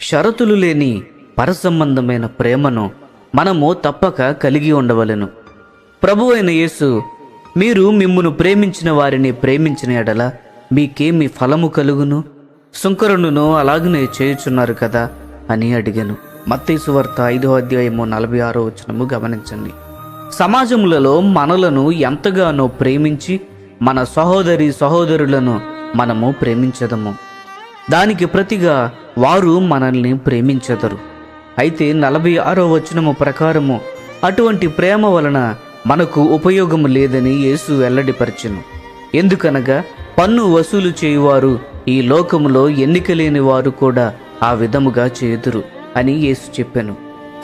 షరతులు లేని పరసంబంధమైన ప్రేమను మనము తప్పక కలిగి ఉండవలెను. ప్రభువైన యేసు, మీరు మిమ్మును ప్రేమించిన వారిని ప్రేమించిన ఎడల మీకేమి ఫలము కలుగును? సుంకరులను అలాగనే చేయుచున్నారు కదా అని అడిగాను. మత్తయి సువార్త 5:46 గమనించండి. సమాజములలో మనలను ఎంతగానో ప్రేమించి మన సహోదరి సహోదరులను మనము ప్రేమించదము. దానికి ప్రతిగా వారు మనల్ని ప్రేమించెదరు. అయితే 46 ప్రకారము అటువంటి ప్రేమ వలన మనకు ఉపయోగము లేదని యేసు వెల్లడిపరచెను. ఎందుకనగా పన్ను వసూలు చేయువారు ఈ లోకములో ఎన్నిక లేని వారు కూడా ఆ విధముగా చేయుదురు అని యేసు చెప్పెను.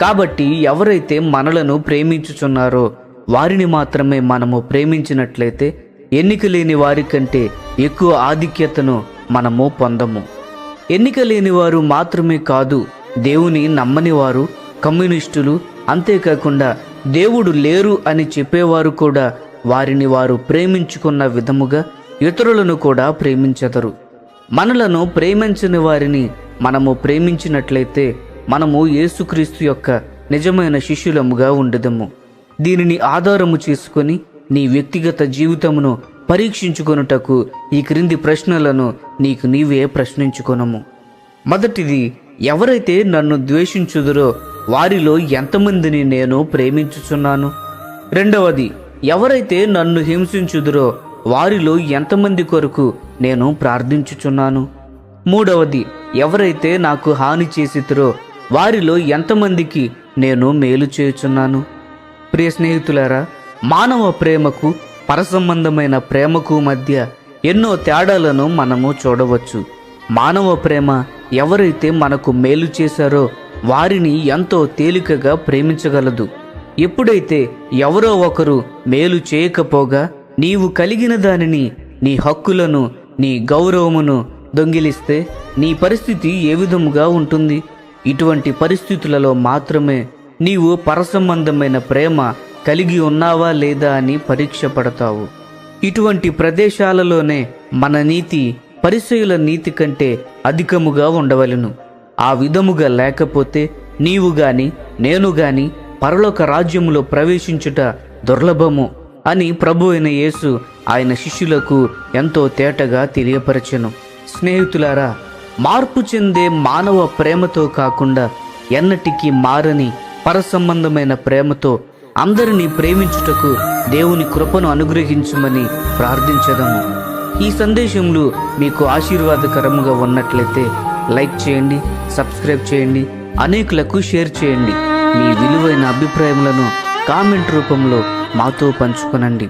కాబట్టి ఎవరైతే మనలను ప్రేమించుచున్నారో వారిని మాత్రమే మనము ప్రేమించినట్లయితే ఎన్నిక లేని వారి కంటే ఎక్కువ ఆధిక్యతను మనము పొందము. ఎన్నిక లేని వారు మాత్రమే కాదు, దేవుని నమ్మని వారు, కమ్యూనిస్టులు, అంతేకాకుండా దేవుడు లేరు అని చెప్పేవారు కూడా వారిని వారు ప్రేమించుకున్న విధముగా ఇతరులను కూడా ప్రేమించెదరు. మనలను ప్రేమించని వారిని మనము ప్రేమించినట్లయితే మనము యేసుక్రీస్తు యొక్క నిజమైన శిష్యులముగా ఉండదము. దీనిని ఆధారము చేసుకొని నీ వ్యక్తిగత జీవితమును పరీక్షించుకొనుటకు ఈ క్రింది ప్రశ్నలను నీకు నీవే ప్రశ్నించుకొనము. మొదటిది, ఎవరైతే నన్ను ద్వేషించుదురో వారిలో ఎంతమందిని నేను ప్రేమించుచున్నాను? రెండవది, ఎవరైతే నన్ను హింసించుదురో వారిలో ఎంతమంది కొరకు నేను ప్రార్థించుచున్నాను? మూడవది, ఎవరైతే నాకు హాని చేసితురో వారిలో ఎంతమందికి నేను మేలు చేయుచున్నాను? ప్రియ స్నేహితులారా, మానవ ప్రేమకు పరసంబంధమైన ప్రేమకు మధ్య ఎన్నో తేడాలను మనము చూడవచ్చు. మానవ ప్రేమ ఎవరైతే మనకు మేలు చేశారో వారిని ఎంతో తేలికగా ప్రేమించగలదు. ఎప్పుడైతే ఎవరో ఒకరు మేలు చేయకపోగా నీవు కలిగిన దానిని, నీ హక్కులను, నీ గౌరవమును దొంగిలిస్తే నీ పరిస్థితి ఏ విధముగా ఉంటుంది? ఇటువంటి పరిస్థితులలో మాత్రమే నీవు పరసంబంధమైన ప్రేమ కలిగి ఉన్నావా లేదా అని పరీక్ష పడతావు. ఇటువంటి ప్రదేశాలలోనే మన నీతి పరిసయ్యుల నీతి కంటే అధికముగా ఉండవలెను. ఆ విధముగా లేకపోతే నీవు గాని నేను గాని పరలోక రాజ్యములో ప్రవేశించుట దుర్లభము అని ప్రభువైన యేసు ఆయన శిష్యులకు ఎంతో తేటగా తెలియపరచెను. స్నేహితులారా, మార్పు చెందే మానవ ప్రేమతో కాకుండా ఎన్నటికీ మారని పరసంబంధమైన ప్రేమతో అందరినీ ప్రేమించుటకు దేవుని కృపను అనుగ్రహించమని ప్రార్థించదము. ఈ సందేశములు మీకు ఆశీర్వాదకరముగా ఉన్నట్లయితే లైక్ చేయండి, సబ్స్క్రైబ్ చేయండి, అనేకులకు షేర్ చేయండి. మీ విలువైన అభిప్రాయములను కామెంట్ రూపంలో మాతో పంచుకొనండి.